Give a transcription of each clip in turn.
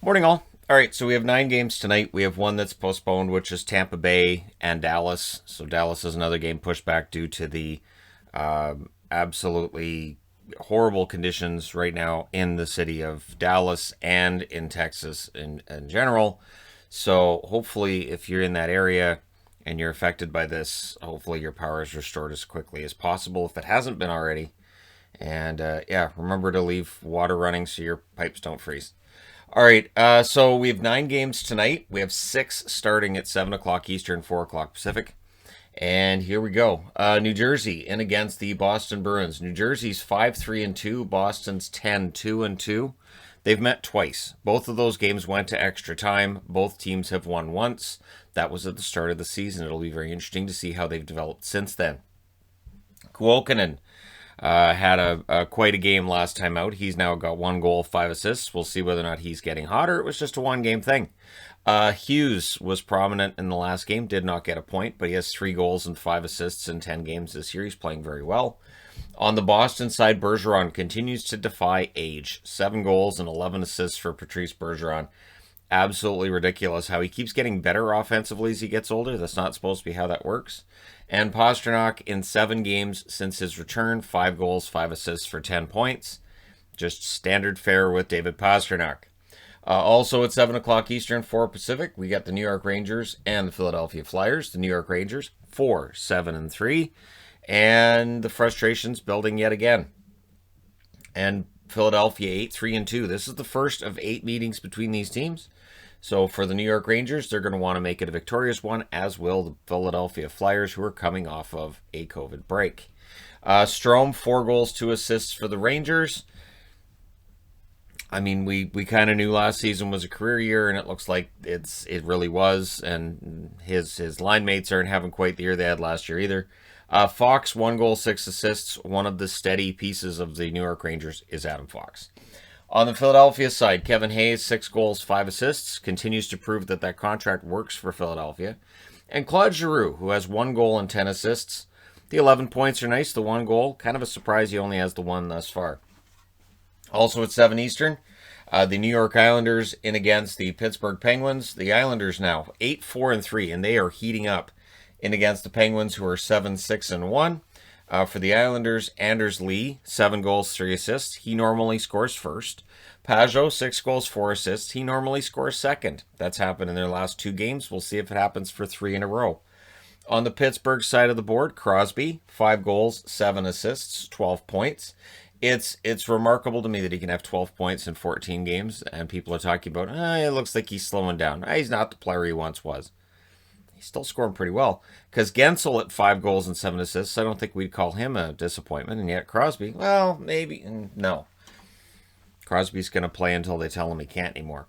Morning, all. All right, so we have 9 games tonight. We have one that's postponed, which is Tampa Bay and Dallas. So Dallas is another game pushed back due to the absolutely horrible conditions right now in the city of Dallas and in Texas in general. So hopefully, if you're in that area and you're affected by this, hopefully your power is restored as quickly as possible if it hasn't been already. And yeah, remember to leave water running so your pipes don't freeze. All right, so we have 9 games tonight. We have 6 starting at 7 o'clock Eastern, 4 o'clock Pacific. And here we go. New Jersey in against the Boston Bruins. New Jersey's 5-3-2. Boston's 10-2-2. They've met twice. Both of those games went to extra time. Both teams have won once. That was at the start of the season. It'll be very interesting to see how they've developed since then. Kuokkanen had quite a game last time out. He's now got 1 goal, 5 assists. We'll see whether or not he's getting hot or it was just a one-game thing. Hughes was prominent in the last game, did not get a point, but he has 3 goals and 5 assists in 10 games this year. He's playing very well. On the Boston side, Bergeron continues to defy age. 7 goals and 11 assists for Patrice Bergeron. Absolutely ridiculous how he keeps getting better offensively as he gets older. That's not supposed to be how that works. And Pastrnak in 7 games since his return, 5 goals, 5 assists for 10 points. Just standard fare with David Pastrnak. Also at 7 o'clock Eastern, 4 Pacific, we got the New York Rangers and the Philadelphia Flyers. The New York Rangers, 4-7-3. And the frustration's building yet again. And Philadelphia, 8-3-2. This is the first of 8 meetings between these teams. So for the New York Rangers, they're going to want to make it a victorious one, as will the Philadelphia Flyers, who are coming off of a COVID break. Strome, 4 goals, 2 assists for the Rangers. I mean, we kind of knew last season was a career year, and it looks like it really was. And his line mates aren't having quite the year they had last year either. Fox, 1 goal, 6 assists. One of the steady pieces of the New York Rangers is Adam Fox. On the Philadelphia side, Kevin Hayes, 6 goals, 5 assists, continues to prove that contract works for Philadelphia. And Claude Giroux, who has 1 goal and 10 assists. The 11 points are nice, the 1 goal. Kind of a surprise he only has the 1 thus far. Also at 7 Eastern, the New York Islanders in against the Pittsburgh Penguins. The Islanders now 8-4-3, and they are heating up in against the Penguins, who are 7-6-1. For the Islanders, Anders Lee, 7 goals, 3 assists. He normally scores first. Pajot, 6 goals, 4 assists. He normally scores second. That's happened in their last 2 games. We'll see if it happens for 3 in a row. On the Pittsburgh side of the board, Crosby, 5 goals, 7 assists, 12 points. It's remarkable to me that he can have 12 points in 14 games, and people are talking about, it looks like he's slowing down. He's not the player he once was. He's still scoring pretty well. Because Gensel at 5 goals and 7 assists, I don't think we'd call him a disappointment. And yet Crosby, well, maybe, no. Crosby's going to play until they tell him he can't anymore.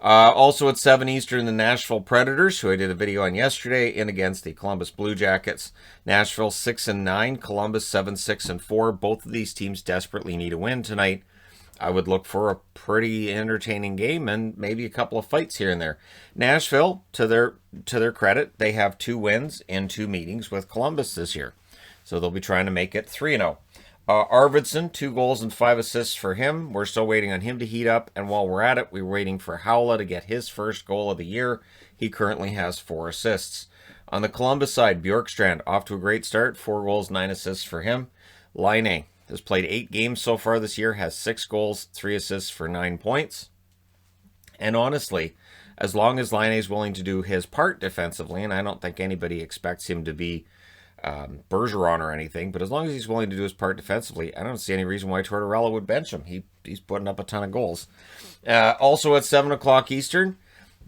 Also at 7 Eastern, the Nashville Predators, who I did a video on yesterday, in against the Columbus Blue Jackets. Nashville 6-9, Columbus 7-6-4. Both of these teams desperately need a win tonight. I would look for a pretty entertaining game and maybe a couple of fights here and there. Nashville, to their credit, they have 2 wins in 2 meetings with Columbus this year. So they'll be trying to make it 3-0. Arvidsson, 2 goals and 5 assists for him. We're still waiting on him to heat up. And while we're at it, we're waiting for Howla to get his first goal of the year. He currently has 4 assists. On the Columbus side, Bjorkstrand, off to a great start. 4 goals, 9 assists for him. Laine has played 8 games so far this year, has 6 goals, 3 assists for 9 points. And honestly, as long as Laine is willing to do his part defensively, and I don't think anybody expects him to be Bergeron or anything, but as long as he's willing to do his part defensively, I don't see any reason why Tortorella would bench him. He's putting up a ton of goals. Also at 7 o'clock Eastern,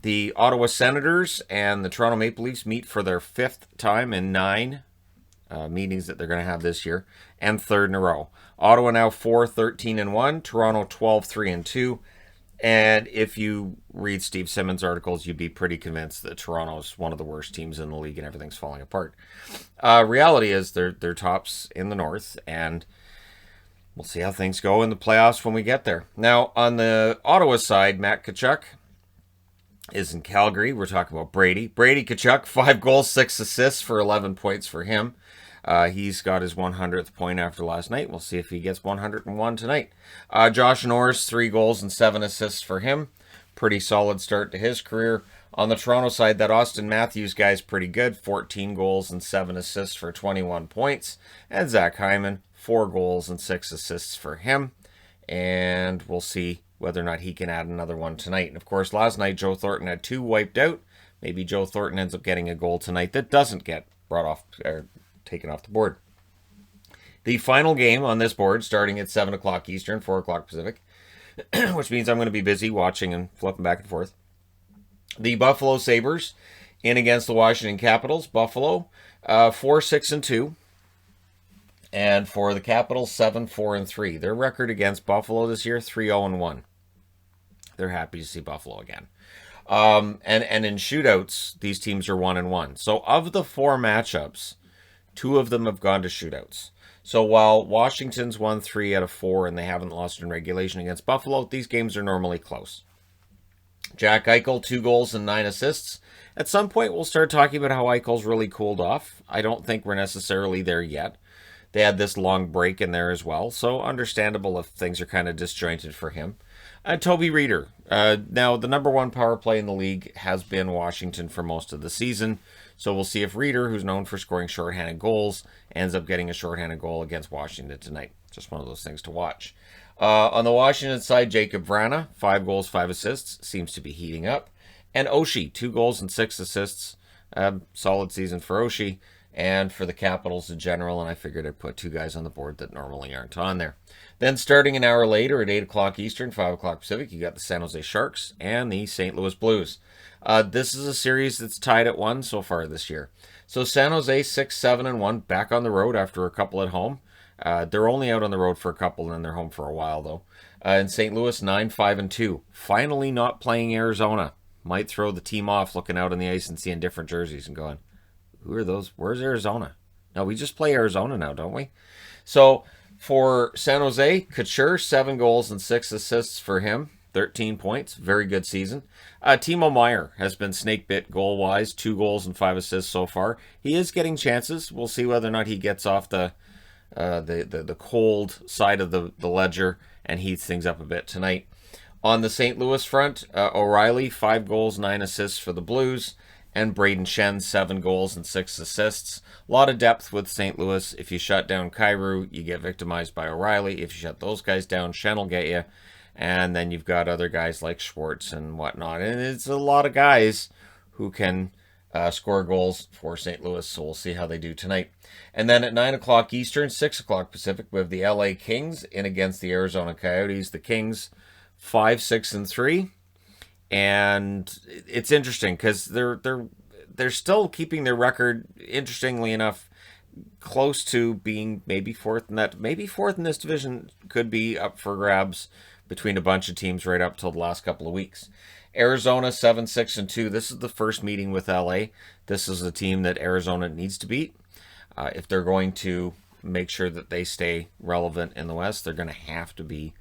the Ottawa Senators and the Toronto Maple Leafs meet for their 5th time in 9 meetings that they're going to have this year, and 3rd in a row. Ottawa now 4-13-1, Toronto 12-3-2. And if you read Steve Simmons' articles, you'd be pretty convinced that Toronto's one of the worst teams in the league and everything's falling apart. Reality is they're tops in the North, and we'll see how things go in the playoffs when we get there. Now, on the Ottawa side, Matt Tkachuk is in Calgary. We're talking about Brady. Brady Tkachuk, 5 goals, 6 assists for 11 points for him. He's got his 100th point after last night. We'll see if he gets 101 tonight. Josh Norris, 3 goals and 7 assists for him. Pretty solid start to his career. On the Toronto side, that Austin Matthews guy's pretty good. 14 goals and 7 assists for 21 points. And Zach Hyman, 4 goals and 6 assists for him. And we'll see whether or not he can add another one tonight. And of course, last night Joe Thornton had 2 wiped out. Maybe Joe Thornton ends up getting a goal tonight that doesn't get brought off or taken off the board. The final game on this board, starting at 7 o'clock Eastern, 4 o'clock Pacific, which means I'm going to be busy watching and flipping back and forth. The Buffalo Sabres in against the Washington Capitals. Buffalo 4-6-2. And for the Capitals, 7-4-3. Their record against Buffalo this year, 3-0-1. They're happy to see Buffalo again. And in shootouts, these teams are 1-1. So of the 4 matchups, 2 of them have gone to shootouts. So while Washington's won 3 out of 4 and they haven't lost in regulation against Buffalo, these games are normally close. Jack Eichel, 2 goals and 9 assists. At some point, we'll start talking about how Eichel's really cooled off. I don't think we're necessarily there yet. They had this long break in there as well, so understandable if things are kind of disjointed for him. Toby Reeder. Now, the number 1 power play in the league has been Washington for most of the season, so we'll see if Reeder, who's known for scoring shorthanded goals, ends up getting a shorthanded goal against Washington tonight. Just one of those things to watch. On the Washington side, Jacob Vrana, 5 goals, 5 assists, seems to be heating up. And Oshie, 2 goals and 6 assists. Solid season for Oshie and for the Capitals in general, and I figured I'd put 2 guys on the board that normally aren't on there. Then starting an hour later at 8 o'clock Eastern, 5 o'clock Pacific, you got the San Jose Sharks and the St. Louis Blues. This is a series that's tied at 1 so far this year. So San Jose 6-7-1, back on the road after a couple at home. They're only out on the road for a couple, and they're home for a while, though. And St. Louis 9-5-2. Finally not playing Arizona. Might throw the team off looking out on the ice and seeing different jerseys and going, who are those? Where's Arizona? No, we just play Arizona now, don't we? So for San Jose, Couture, 7 goals and 6 assists for him. 13 points. Very good season. Timo Meier has been snake bit goal-wise. 2 goals and 5 assists so far. He is getting chances. We'll see whether or not he gets off the cold side of the ledger and heats things up a bit tonight. On the St. Louis front, O'Reilly, 5 goals, 9 assists for the Blues. And Braden Shen, 7 goals and 6 assists. A lot of depth with St. Louis. If you shut down Kyrou, you get victimized by O'Reilly. If you shut those guys down, Shen will get you. And then you've got other guys like Schwartz and whatnot. And it's a lot of guys who can score goals for St. Louis. So we'll see how they do tonight. And then at 9 o'clock Eastern, 6 o'clock Pacific, we have the LA Kings in against the Arizona Coyotes. The Kings 5-6-3. And it's interesting because they're still keeping their record, interestingly enough, close to being maybe fourth in that. Maybe fourth in this division could be up for grabs between a bunch of teams right up till the last couple of weeks. Arizona 7-6-2. This is the first meeting with LA. This is the team that Arizona needs to beat. If they're going to make sure that they stay relevant in the West, they're going to have to be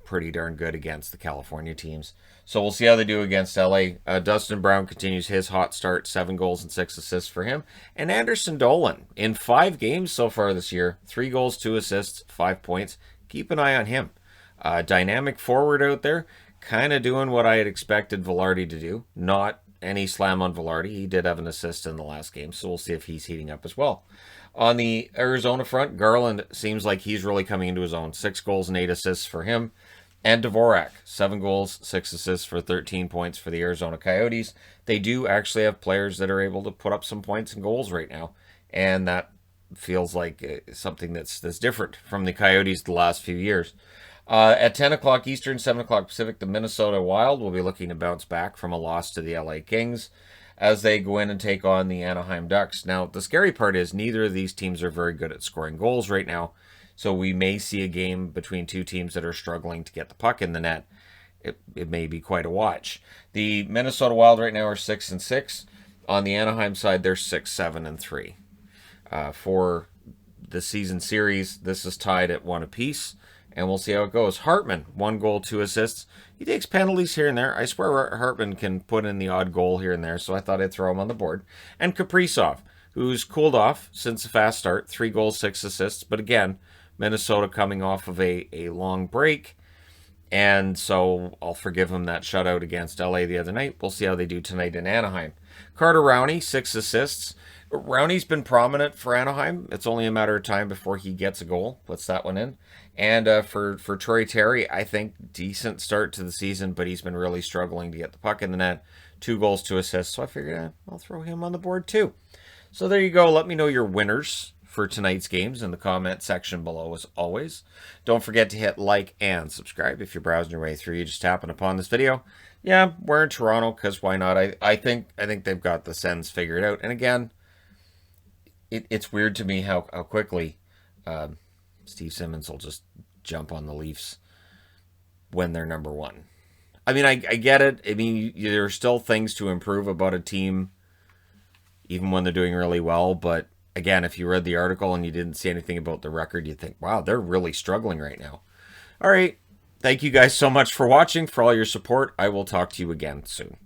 pretty darn good against the California teams. So we'll see how they do against LA. Dustin Brown continues his hot start, 7 goals and 6 assists for him. And Anderson Dolan, in 5 games so far this year, 3 goals, 2 assists, 5 points. Keep an eye on him. Dynamic forward out there, kind of doing what I had expected Velarde to do. Not any slam on Velarde. He did have an assist in the last game, so we'll see if he's heating up as well. On the Arizona front, Garland seems like he's really coming into his own. 6 goals and 8 assists for him. And Dvorak, 7 goals, 6 assists for 13 points for the Arizona Coyotes. They do actually have players that are able to put up some points and goals right now. And that feels like something that's different from the Coyotes the last few years. At 10 o'clock Eastern, 7 o'clock Pacific, the Minnesota Wild will be looking to bounce back from a loss to the LA Kings as they go in and take on the Anaheim Ducks. Now, the scary part is neither of these teams are very good at scoring goals right now, so we may see a game between 2 teams that are struggling to get the puck in the net. It may be quite a watch. The Minnesota Wild right now are 6-6. On the Anaheim side, they're 6-7-3. For the season series, this is tied at 1 apiece, and we'll see how it goes. Hartman, 1 goal, 2 assists. He takes penalties here and there. I swear Hartman can put in the odd goal here and there, so I thought I'd throw him on the board. And Kaprizov, who's cooled off since a fast start, 3 goals, 6 assists. But again, Minnesota coming off of a long break. And so I'll forgive him that shutout against LA the other night. We'll see how they do tonight in Anaheim. Carter Rowney, 6 assists. Rowney's been prominent for Anaheim. It's only a matter of time before he gets a goal. Puts that one in. And for Troy Terry, I think decent start to the season, but he's been really struggling to get the puck in the net. 2 goals, 2 assists. So I figured I'll throw him on the board too. So there you go. Let me know your winners for tonight's games in the comment section below, as always. Don't forget to hit like and subscribe if you're browsing your way through. You just happen upon this video. Yeah, we're in Toronto because why not? I think they've got the Sens figured out. And again, it's weird to me how quickly Steve Simmons will just jump on the Leafs when they're number 1. I mean, I get it. I mean, there are still things to improve about a team, even when they're doing really well. But again, if you read the article and you didn't see anything about the record, you'd think, wow, they're really struggling right now. All right. Thank you guys so much for watching, for all your support. I will talk to you again soon.